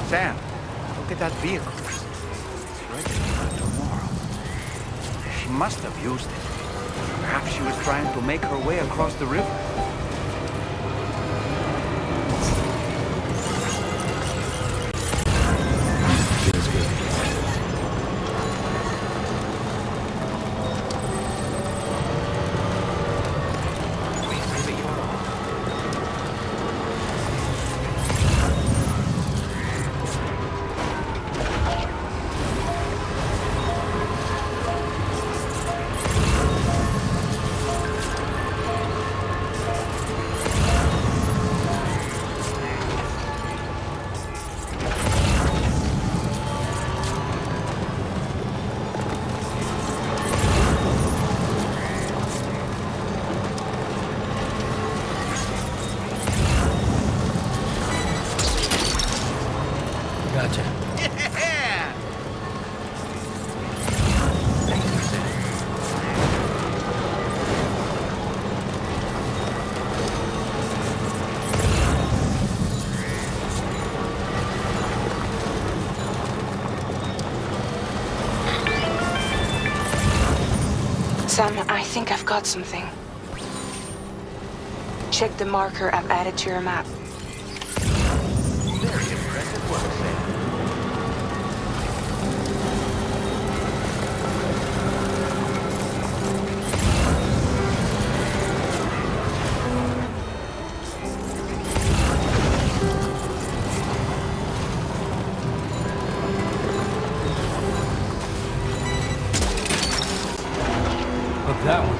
Sam, look at that vehicle. It's registered for tomorrow. She must have used it. Perhaps she was trying to make her way across the river. Feels good. Gotcha. Yeah! Sam, I think I've got something. Check the marker I've added to your map. Very impressive work, Sam. Look, that one.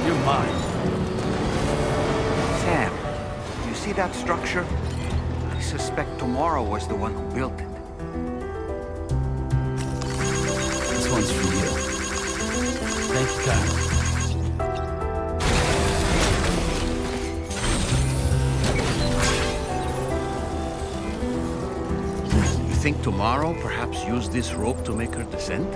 You're mine. Sam, you see that structure? I suspect Tomorrow was the one who built it. This one's for you. Thank you, kindly. You think Tomorrow perhaps used this rope to make her descent?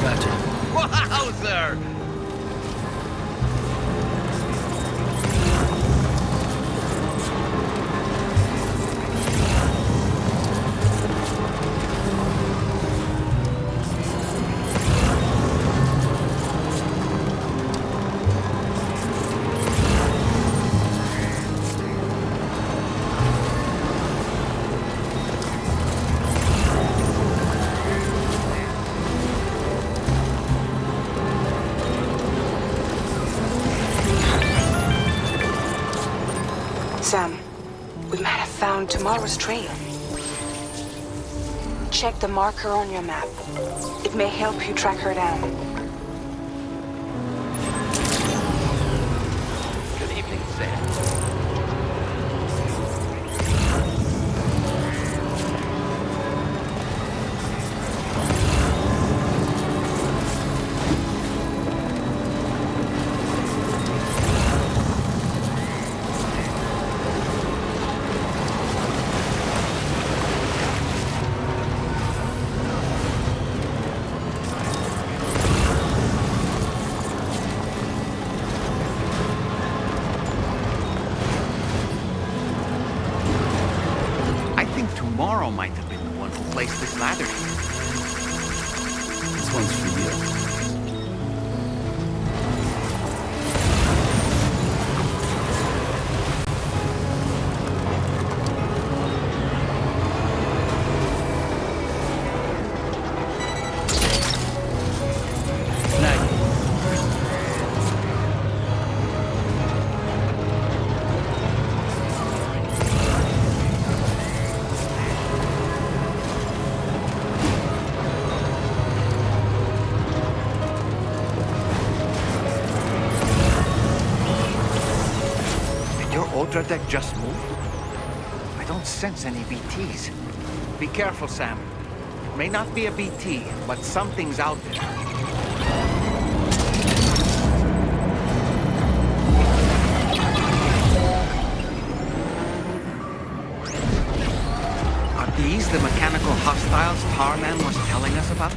Gotcha. Wowzer! Sam, we might have found Tomorrow's trail. Check the marker on your map. It may help you track her down. Good evening, Sam. Tomorrow might have been the one who placed this ladder here. This one's for you. Ultra deck just moved? I don't sense any BTs. Be careful, Sam. It may not be a BT, but something's out there. Are these the mechanical hostiles Tarman was telling us about?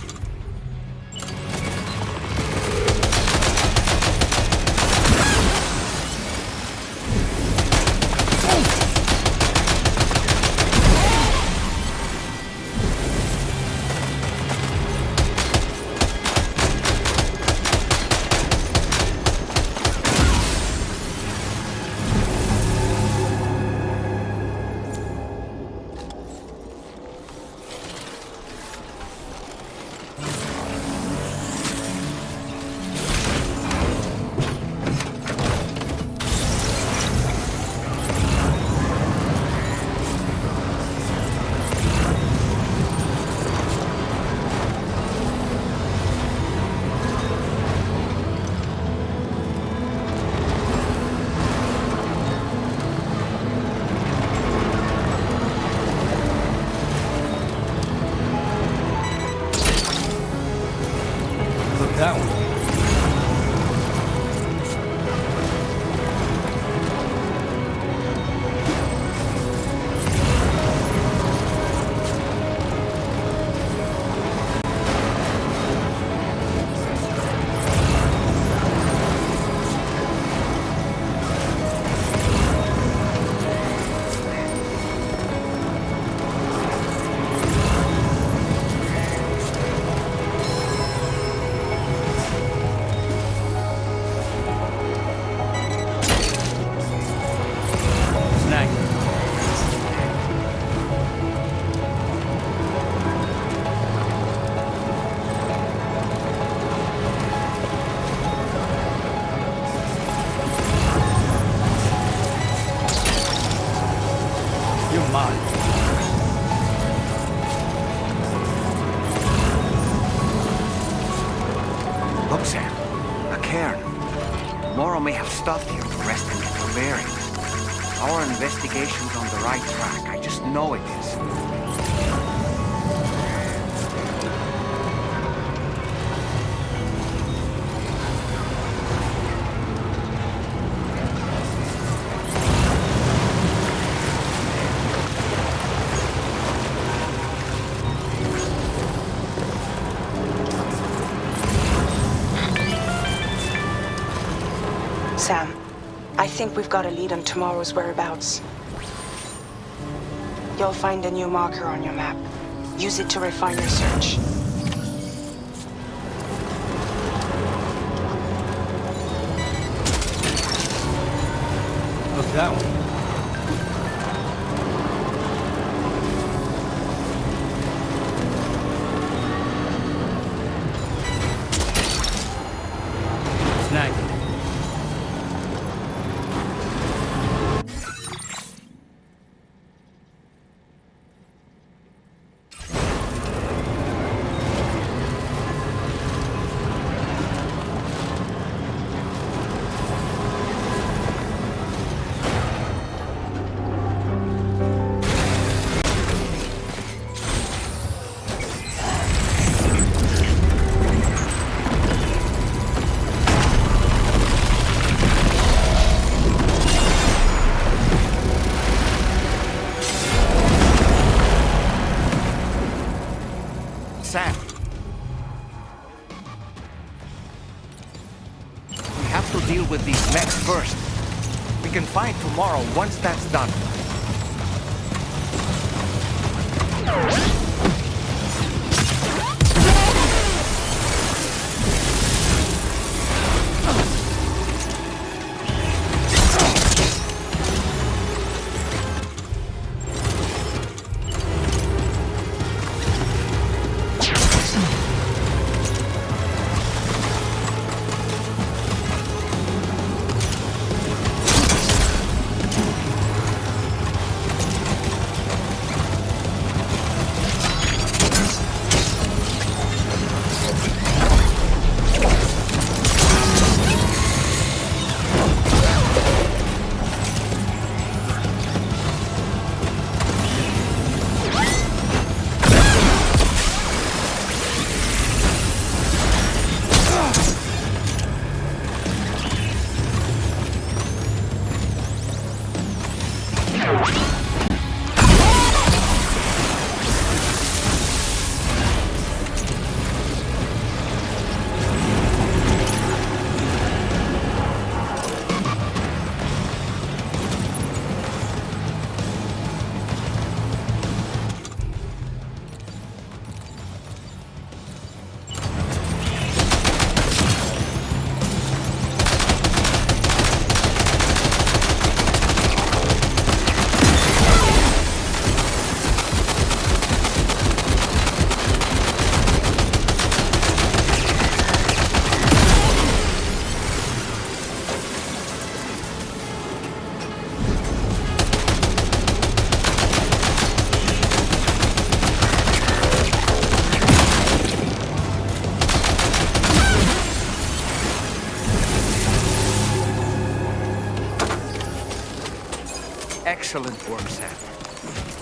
That one. Look, Sam. A cairn. Morrow may have stopped here to rest and get her bearings. Our investigation's on the right track. I just know it is. Sam, I think we've got a lead on tomorrow's whereabouts. You'll find a new marker on your map. Use it to refine your search. Look, that one. Sam. We have to deal with these mechs first. We can fight tomorrow once that's done. Excellent work, Sam.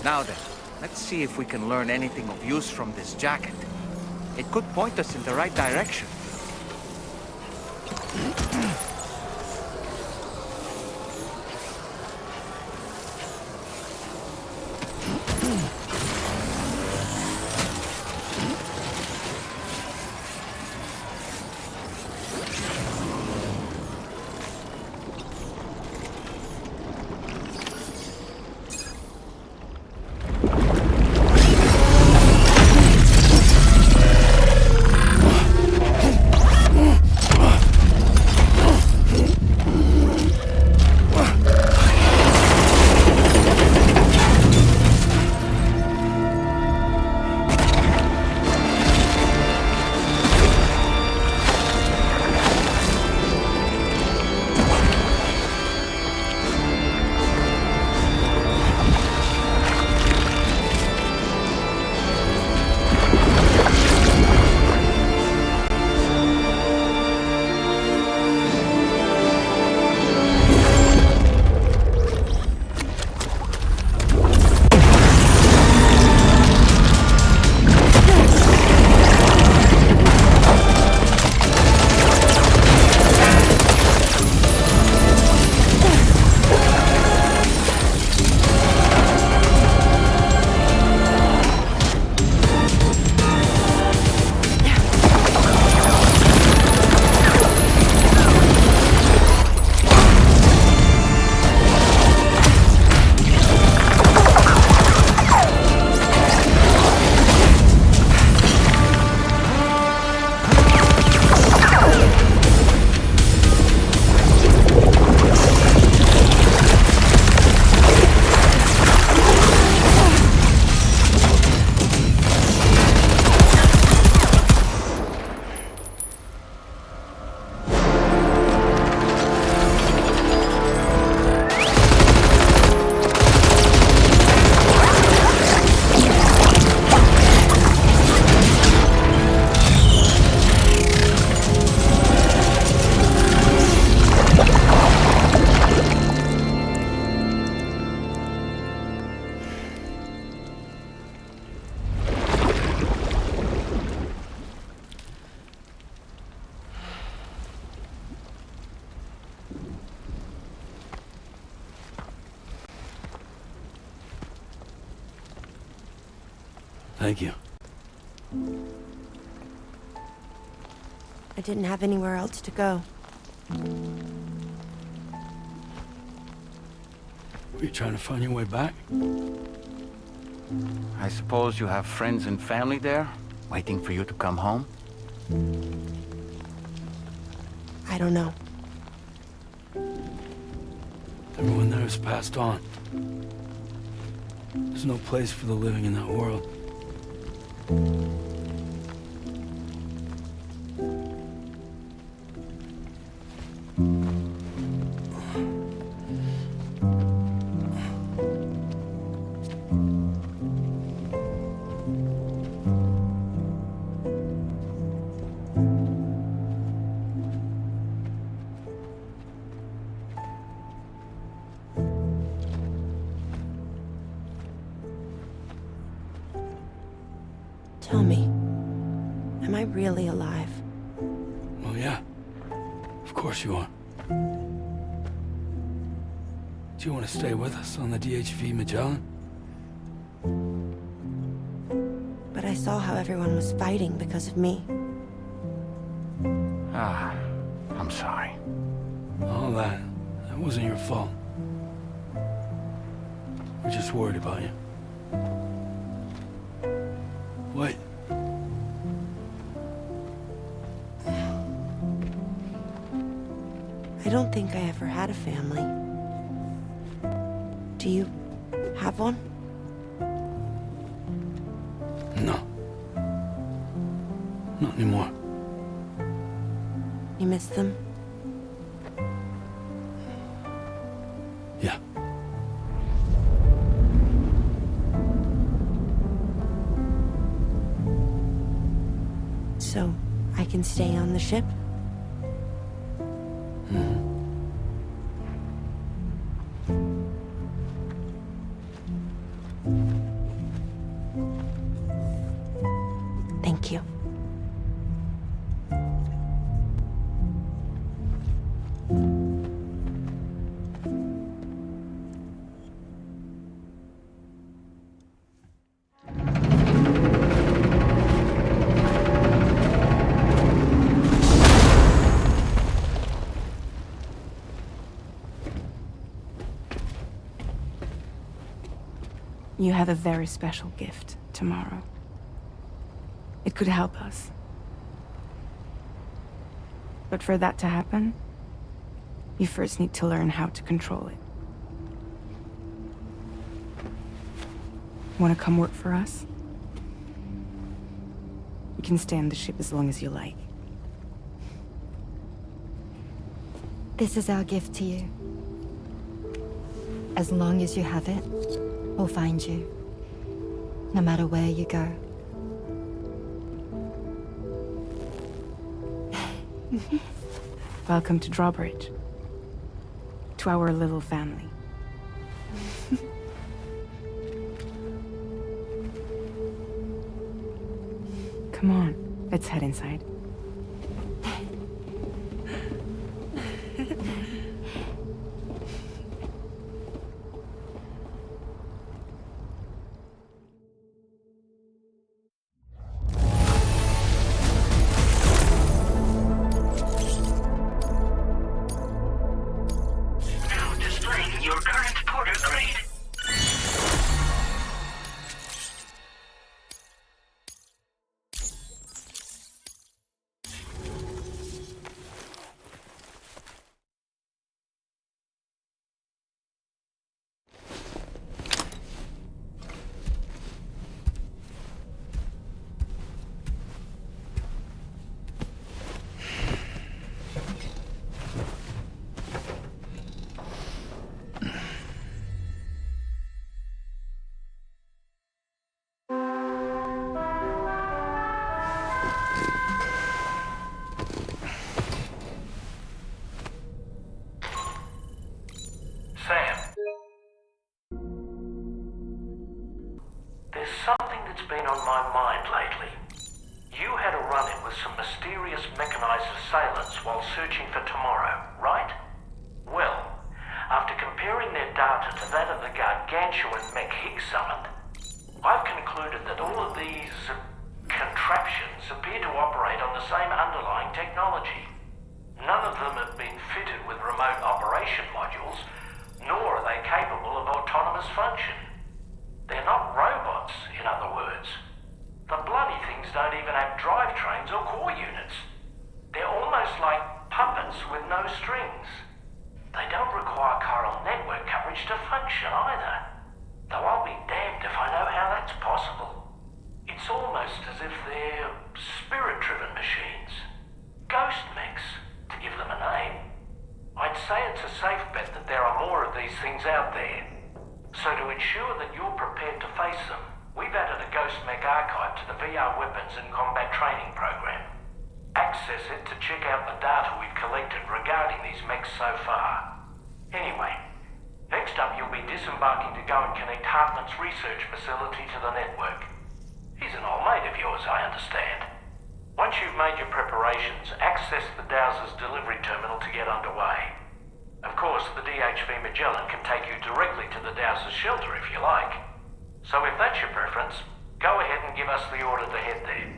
Now then, let's see if we can learn anything of use from this jacket. It could point us in the right direction. Thank you. I didn't have anywhere else to go. Were you trying to find your way back? I suppose you have friends and family there, waiting for you to come home? I don't know. Everyone there has passed on. There's no place for the living in that world. Tell me, am I really alive? Well, yeah. Of course you are. Do you want to stay with us on the DHV Magellan? But I saw how everyone was fighting because of me. Ah, I'm sorry. All that wasn't your fault. We're just worried about you. What? I don't think I ever had a family. Do you have one? No. Not anymore. You miss them? Yeah. So, I can stay on the ship? Thank you. You have a very special gift tomorrow. It could help us. But for that to happen, you first need to learn how to control it. Want to come work for us? You can stay on the ship as long as you like. This is our gift to you. As long as you have it, we'll find you. No matter where you go. Welcome to Drawbridge. To our little family. Come on, let's head inside. Now displaying your current porter grade. Sam. There's something that's been on my mind lately. You had a run-in with some mysterious mechanized assailants while searching for tomorrow, right? Well, after comparing their data to that of the gargantuan mech Higgs summoned, I've concluded that all of these contraptions appear to operate on the same underlying technology. None of them have been fitted with remote operation modules, nor are they capable of autonomous function. They're not robots. So to ensure that you're prepared to face them, we've added a Ghost Mech archive to the VR weapons and combat training program. Access it to check out the data we've collected regarding these mechs so far. Anyway, next up you'll be disembarking to go and connect Hartman's research facility to the network. He's an old mate of yours, I understand. Once you've made your preparations, access the Dowser's delivery terminal to get underway. Of course, the DHV Magellan can take you directly to the Dowser's shelter if you like. So if that's your preference, go ahead and give us the order to head there.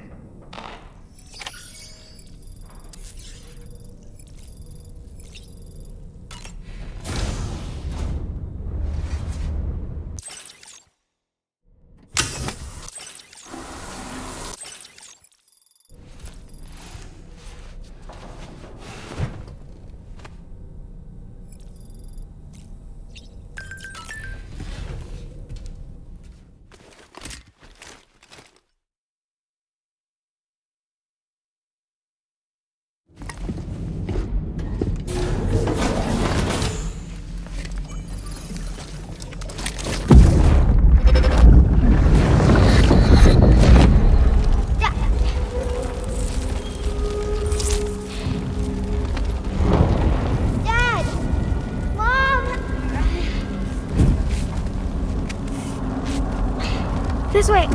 This way.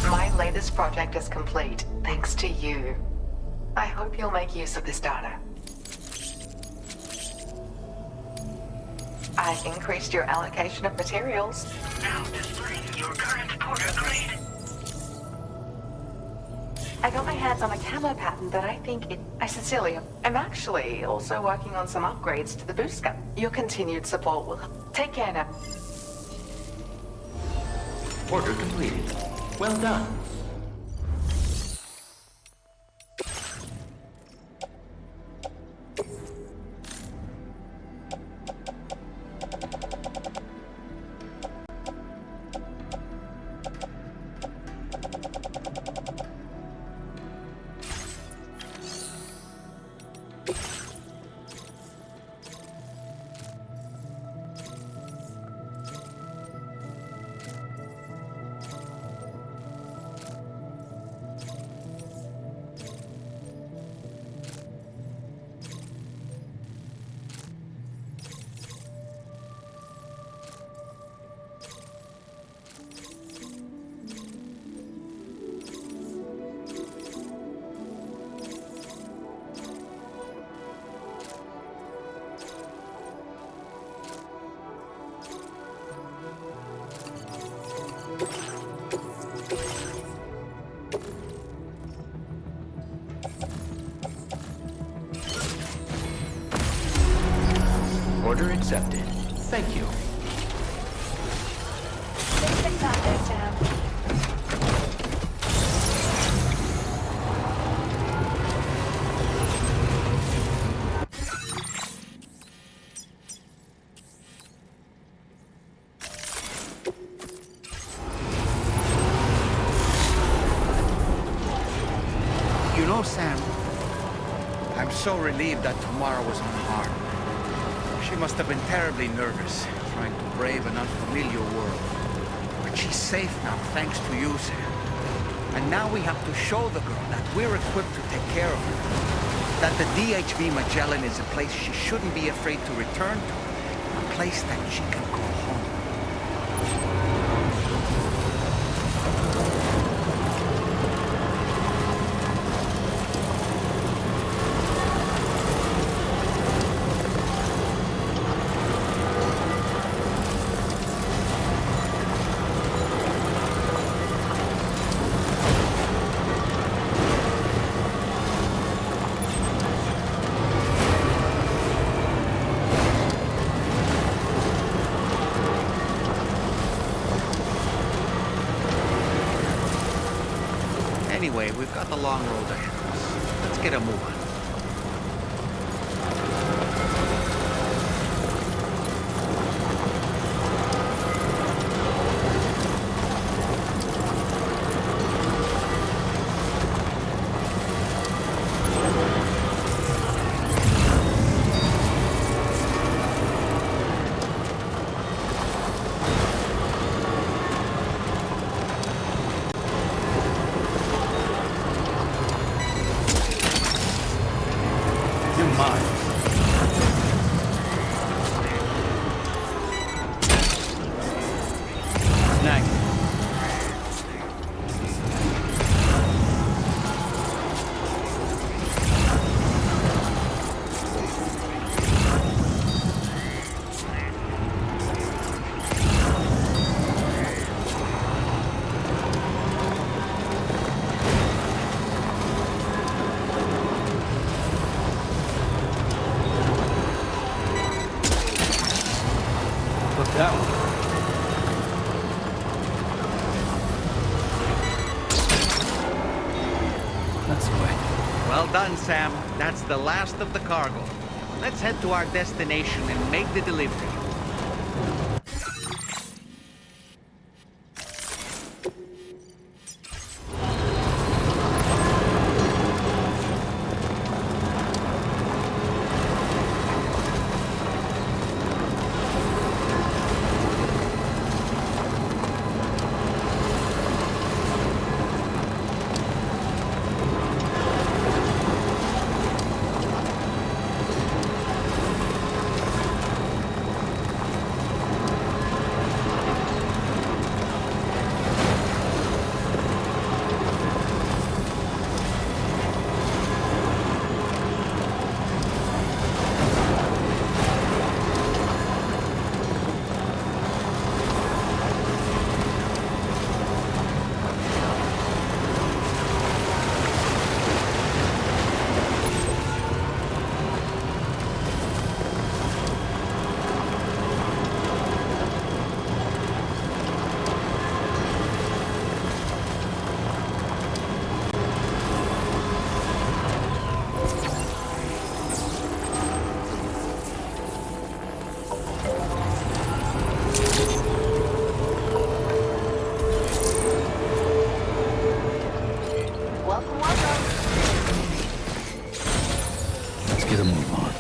My latest project is complete, thanks to you. I hope you'll make use of this data. I've increased your allocation of materials. Now displaying your current Porter grade. I got my hands on a camo pattern that I think I sincerely am actually also working on some upgrades to the boost gun. Your continued support will help. Take care now. Order completed. Well done. accepted. Thank you. Things out there, Sam. You know, Sam, I'm so relieved that tomorrow was unharmed. She must have been terribly nervous, trying to brave an unfamiliar world. But she's safe now, thanks to you, Sam. And now we have to show the girl that we're equipped to take care of her. That the DHV Magellan is a place she shouldn't be afraid to return to. A place that she can call home. Anyway, we've got the long road ahead of us. Let's get a move on. You're mine. Snag. Look that one. That's the way. Well done, Sam. That's the last of the cargo. Let's head to our destination and make the delivery. Let's get a move on.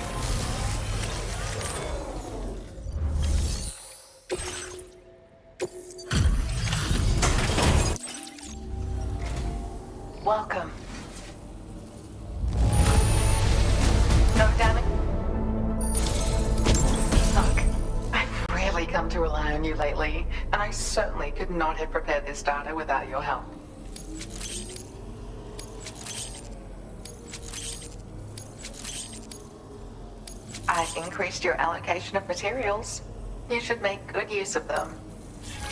Welcome. No damage? Look, I've really come to rely on you lately, and I certainly could not have prepared this data without your help. I've increased your allocation of materials. You should make good use of them.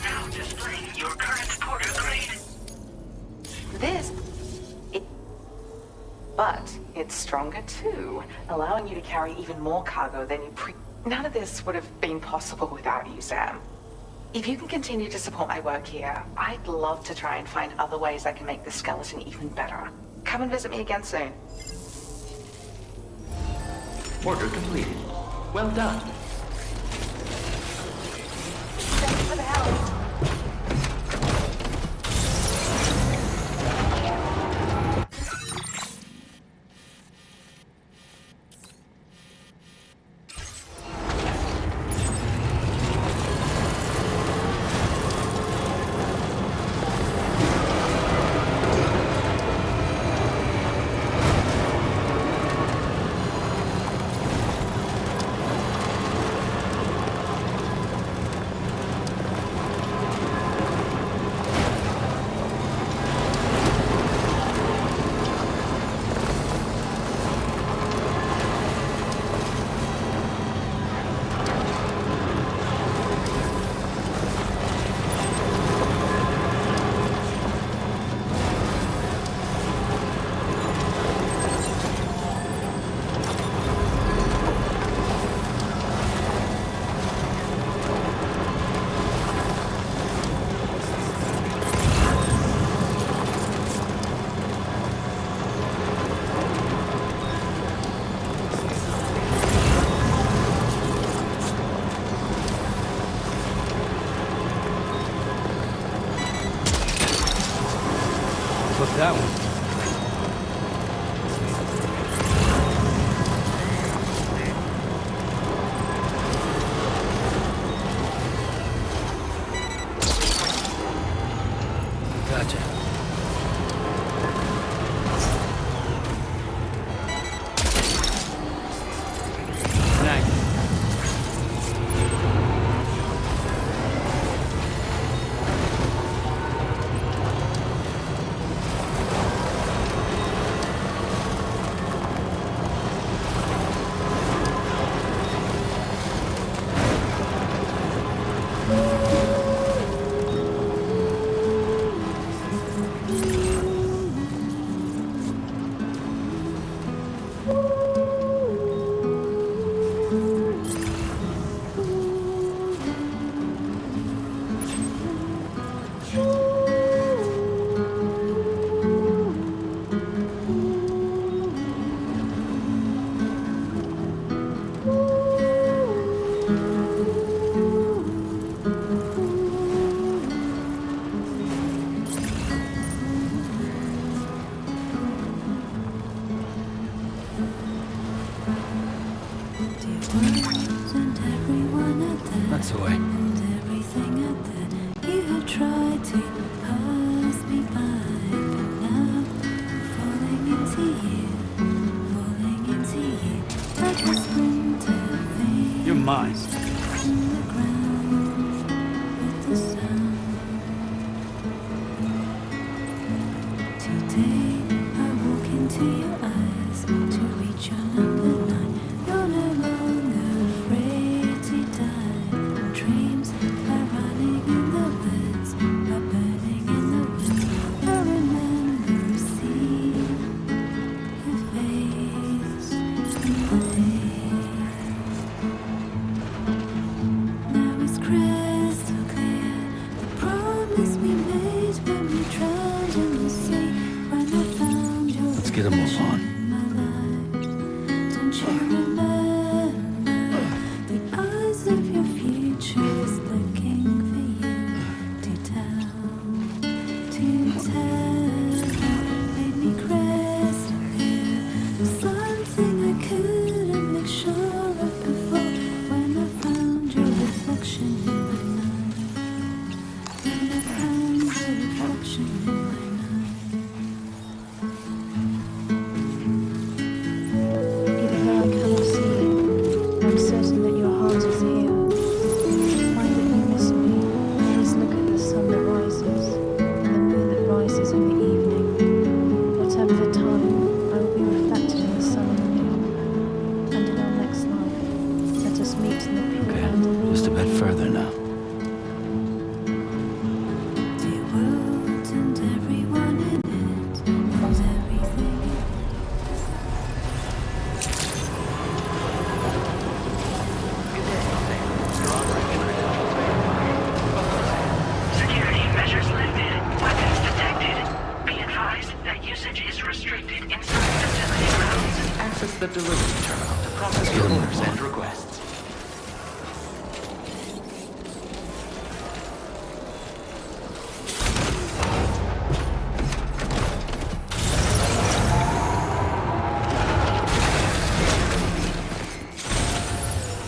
Now displaying your current porter grade. This... But it's stronger too, allowing you to carry even more cargo than you None of this would have been possible without you, Sam. If you can continue to support my work here, I'd love to try and find other ways I can make this skeleton even better. Come and visit me again soon. Order completed. Well done. Thanks for the help. What's that one? Gotcha. Nice. That's the way. And everything at that you have tried to pass me by, but now I'm falling into you, like a splinter thing. You're mine. In the ground with the sun. Today I walk into your eyes to reach your number 9. You're no longer afraid to die. Dreams are running in the woods, are burning in the woods. I remember seeing your face in the day. Now it's crystal clear, the promise we made when we drowned in the sea. When I found your Let's get a move on. in my life, don't you remember? The eyes of your future is looking for you to tell. Made me crystal clear, something I couldn't make sure of before. When I found your reflection in my night, when I found your reflection in my night. Even though I cannot see you, I'm certain that your heart is here. Find that you miss me. Please look at the sun that rises, and the moon that rises in the the delivery terminal to process your orders and requests.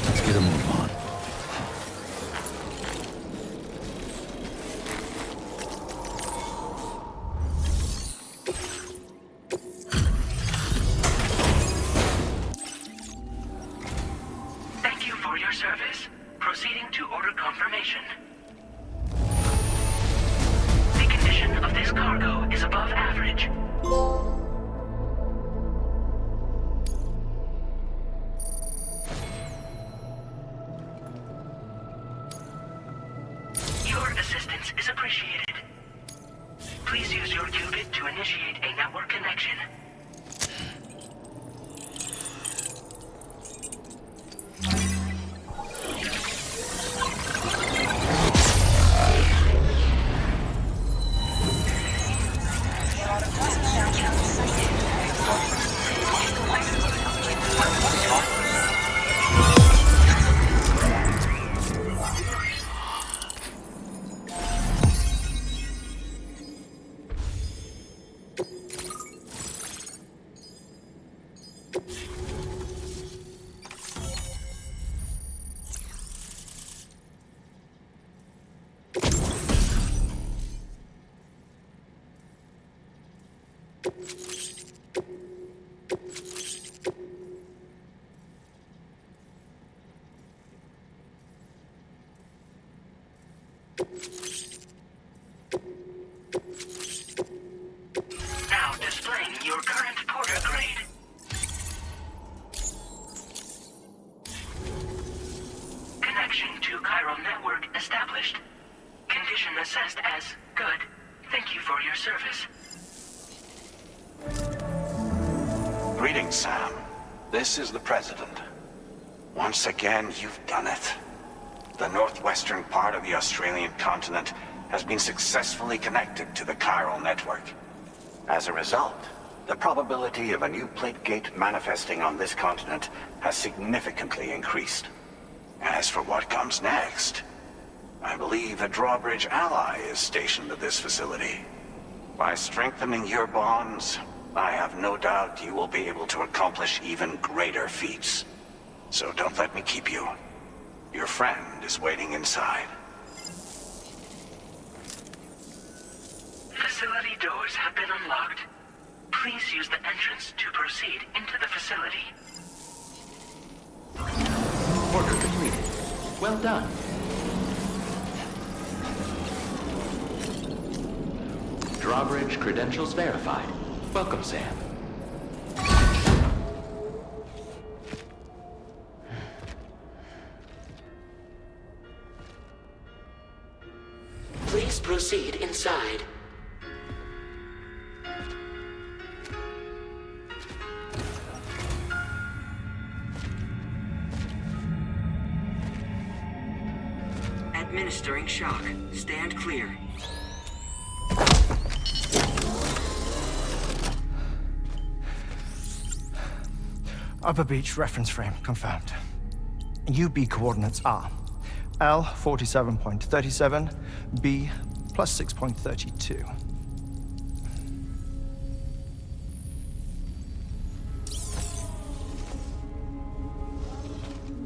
Let's get a move on. Thank you for your service. Proceeding to order confirmation. The condition of this cargo is above average. Your assistance is appreciated. Please use your qubit to initiate a network connection. Now displaying your current porter grade. Connection to chiral network established. Condition assessed as good. Thank you for your service. Greetings, Sam. This is the President. Once again, you've done it. The northwestern part of the Australian continent has been successfully connected to the chiral network. As a result, the probability of a new plate gate manifesting on this continent has significantly increased. As for what comes next, I believe a drawbridge ally is stationed at this facility. By strengthening your bonds, I have no doubt you will be able to accomplish even greater feats. So don't let me keep you. Your friend is waiting inside. Facility doors have been unlocked. Please use the entrance to proceed into the facility. Order completed. Well done. Drawbridge credentials verified. Welcome, Sam. Please proceed inside. Administering shock. Stand clear. Upper Beach reference frame confirmed. UB coordinates are L 47.37, B plus 6.32.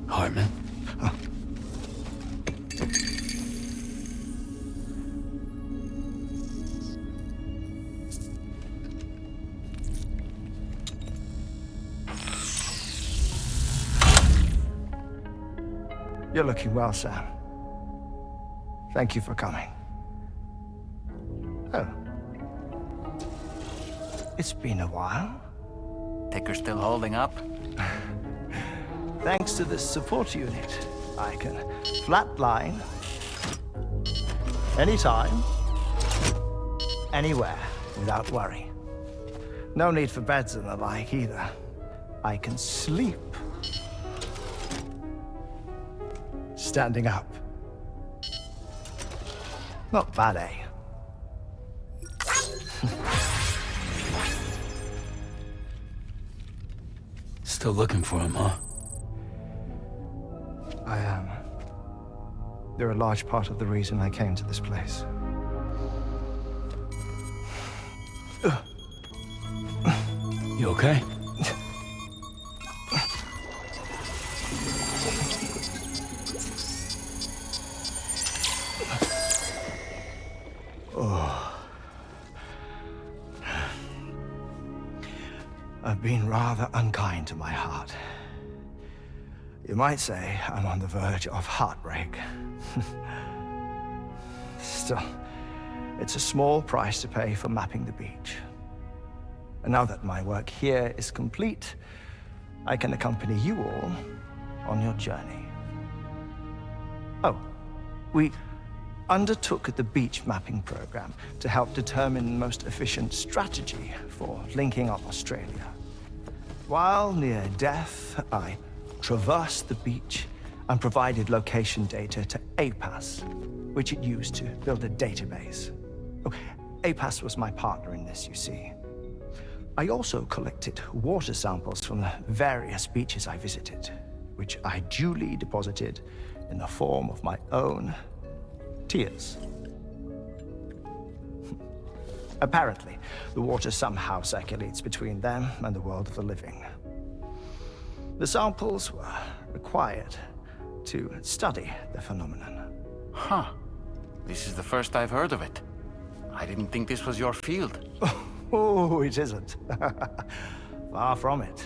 Hartman? You're looking well, Sam. Thank you for coming. Oh. It's been a while. Ticker still holding up? Thanks to this support unit, I can flatline anytime, anywhere, without worry. No need for beds and the like either. I can sleep standing up. Not bad, eh? Still Still looking for him, huh? I am. They're a large part of the reason I came to this place. You okay? I've been rather unkind to my heart. You might say I'm on the verge of heartbreak. Still, it's a small price to pay for mapping the beach. And now that my work here is complete, I can accompany you all on your journey. Oh, we undertook the beach mapping program to help determine the most efficient strategy for linking up Australia. While near death, I traversed the beach and provided location data to APAS, which it used to build a database. Oh, APAS was my partner in this, you see. I also collected water samples from the various beaches I visited, which I duly deposited in the form of my own tears. Apparently, the water somehow circulates between them and the world of the living. The samples were required to study the phenomenon. Huh. This is the first I've heard of it. I didn't think this was your field. Oh, it isn't. Far from it.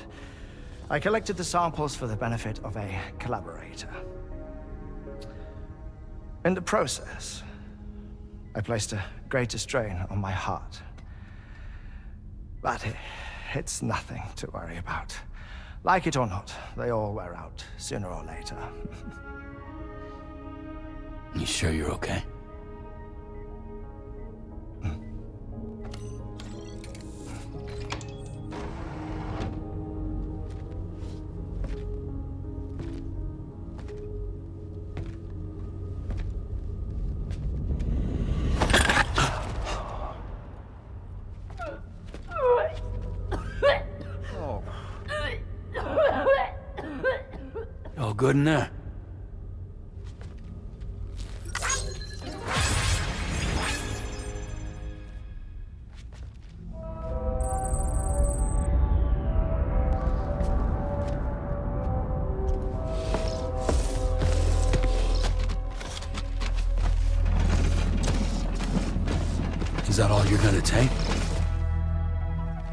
I collected the samples for the benefit of a collaborator. In the process, I placed a greater strain on my heart. But it's nothing to worry about. Like it or not, they all wear out, sooner or later. You sure you're okay? All good in there? Is that all you're gonna take?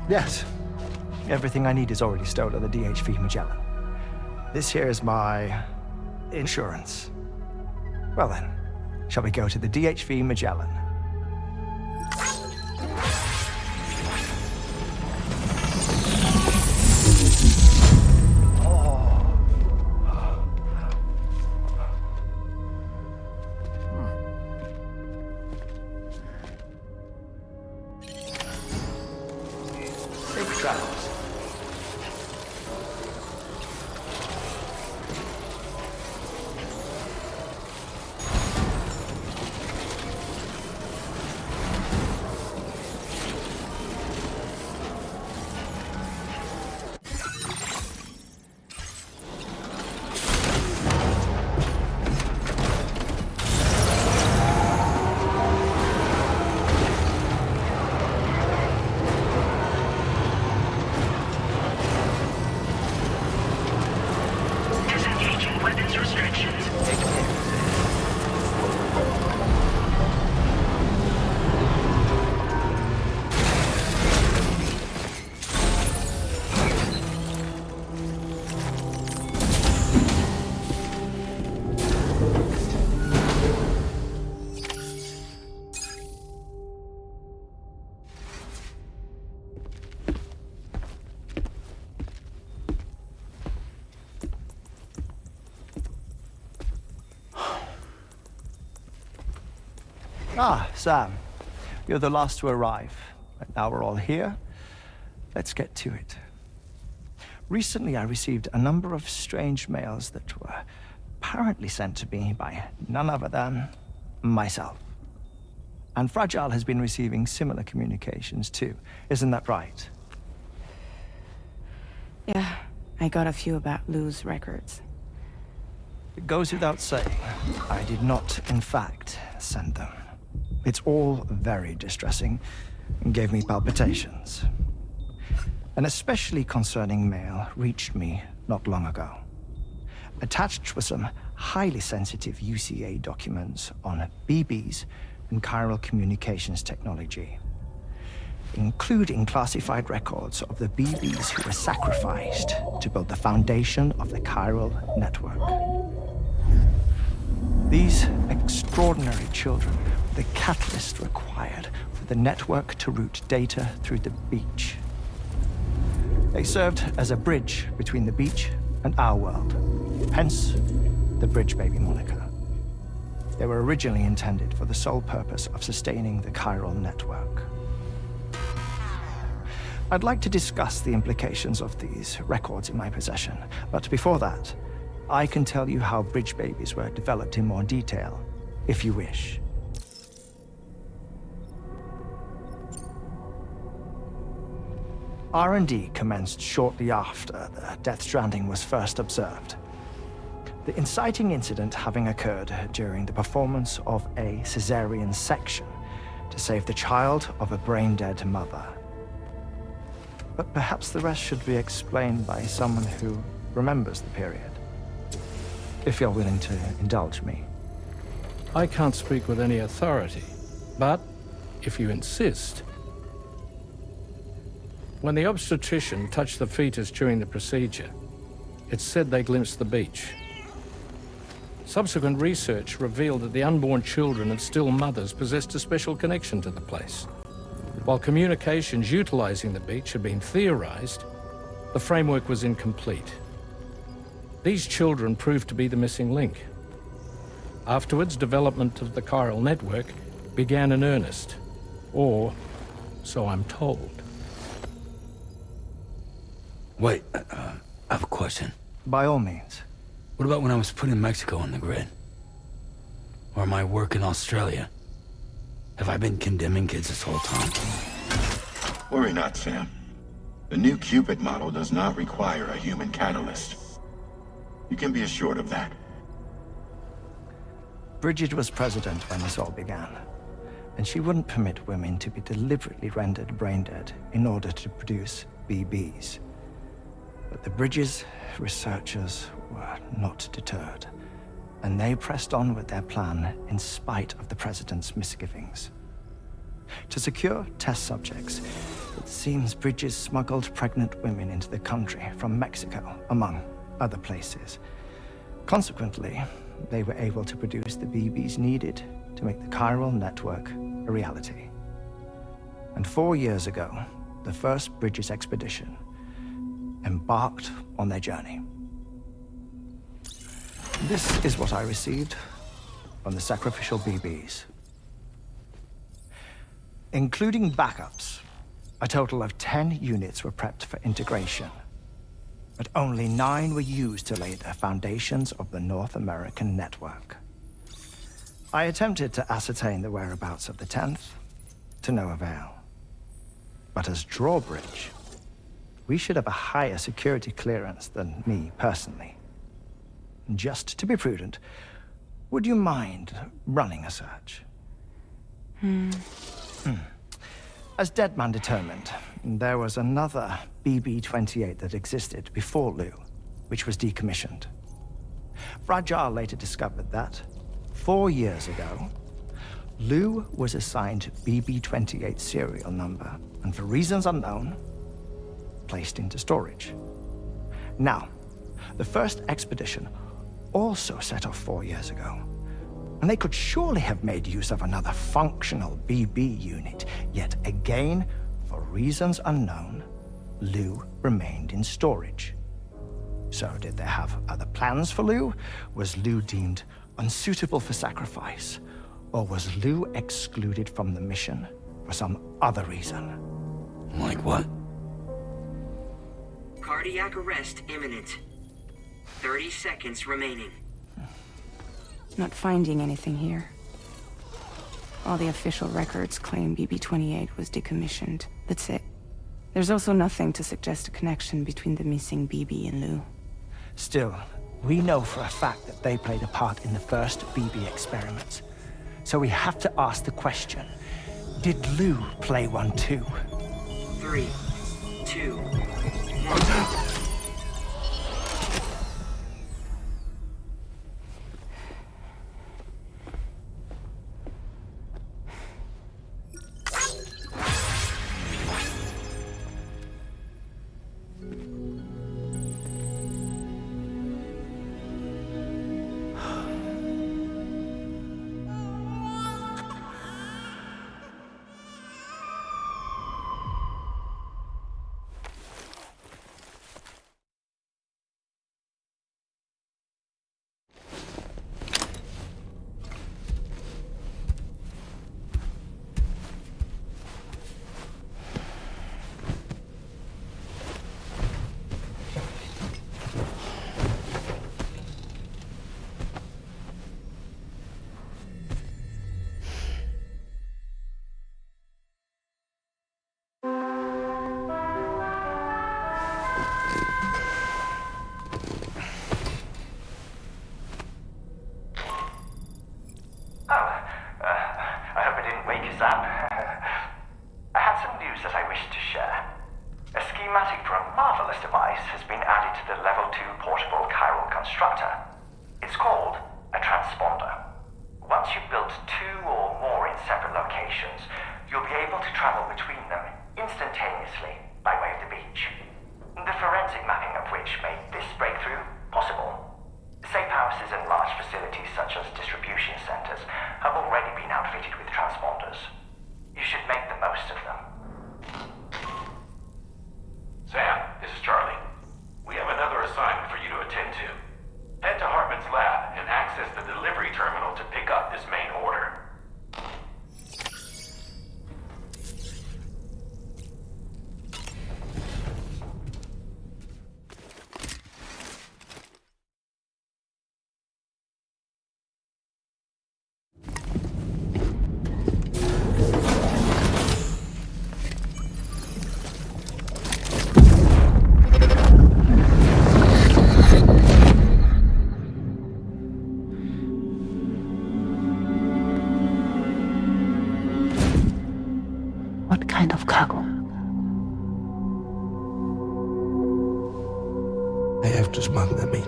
Yes. Everything I need is already stowed on the DHV Magellan. This here is my insurance. Well then, shall we go to the DHV Magellan? Safe travels. Ah, Sam. You're the last to arrive. But now we're all here. Let's get to it. Recently, I received a number of strange mails that were apparently sent to me by none other than myself. And Fragile has been receiving similar communications too. Isn't that right? Yeah, I I got a few about Lou's records. It goes without saying, I did not, in fact, send them. It's all very distressing and gave me palpitations. An especially concerning mail reached me not long ago. Attached were some highly sensitive UCA documents on BBs and chiral communications technology, including classified records of the BBs who were sacrificed to build the foundation of the chiral network. These extraordinary children were the catalyst required for the network to route data through the beach. They served as a bridge between the beach and our world, hence the Bridge Baby moniker. They were originally intended for the sole purpose of sustaining the chiral network. I'd like to discuss the implications of these records in my possession, but before that, I can tell you how Bridge Babies were developed in more detail, if you wish. R&D commenced shortly after the Death Stranding was first observed. The inciting incident having occurred during the performance of a cesarean section to save the child of a brain-dead mother. But perhaps the rest should be explained by someone who remembers the period. If you're willing to indulge me. I can't speak with any authority, but if you insist. When the obstetrician touched the fetus during the procedure, it's said they glimpsed the beach. Subsequent research revealed that the unborn children and still mothers possessed a special connection to the place. While communications utilizing the beach had been theorized, the framework was incomplete. These children proved to be the missing link. Afterwards, development of the chiral network began in earnest, or so I'm told. Wait, I have a question. By all means. What about when I was putting Mexico on the grid? Or my work in Australia? Have I been condemning kids this whole time? Worry not, Sam. The new Cupid model does not require a human catalyst. You can be assured of that. Bridget was president when this all began, and she wouldn't permit women to be deliberately rendered brain-dead in order to produce BBs. But the Bridges researchers were not deterred, and they pressed on with their plan in spite of the president's misgivings. To secure test subjects, it seems Bridges smuggled pregnant women into the country from Mexico, among other places. Consequently, they were able to produce the BBs needed to make the chiral network a reality. And 4 years ago, the first Bridges expedition embarked on their journey. This is what I received from the sacrificial BBs. Including backups, a total of 10 units were prepped for integration, but only 9 were used to lay the foundations of the North American network. I attempted to ascertain the whereabouts of the 10th, to no avail. But as drawbridge, we should have a higher security clearance than me personally. Just to be prudent, would you mind running a search? As Deadman determined, there was another BB-28 that existed before Lou, which was decommissioned. Fragile later discovered that, 4 years ago, Lou was assigned BB-28 serial number, and for reasons unknown, placed into storage. Now, the first expedition also set off 4 years ago, and they could surely have made use of another functional BB unit, yet again, for reasons unknown, Lou remained in storage. So did they have other plans for Lou? Was Lou deemed unsuitable for sacrifice? Or was Lou excluded from the mission for some other reason? Like what? Cardiac arrest imminent. 30 seconds remaining. Not finding anything here. All the official records claim BB-28 was decommissioned. That's it. There's also nothing to suggest a connection between the missing BB and Lou. Still, we know for a fact that they played a part in the first BB experiments. So we have to ask the question, did Lou play one too? 3, 2, 1. I hope I didn't wake you, Sam. I had some news that I wished to share. A schematic for a marvelous device has been added to the Level 2 portable chiral constructor. It's called a transponder. Once you've built 2 or more in separate locations, you'll be able to travel between them instantaneously by way of the beach. The forensic mapping of which made this breakthrough possible. Safe houses and large facilities such as distribution centers have already been outfitted with transponders. You should make the most of them. Sam, this is Charlie. We have another assignment for you to attend to. Head to Hartman's lab and access the delivery terminal to pick up this main order. What kind of cargo? I have to smuggle them in.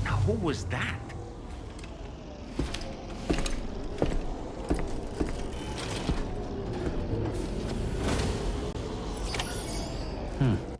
Now, who was that? Hmm.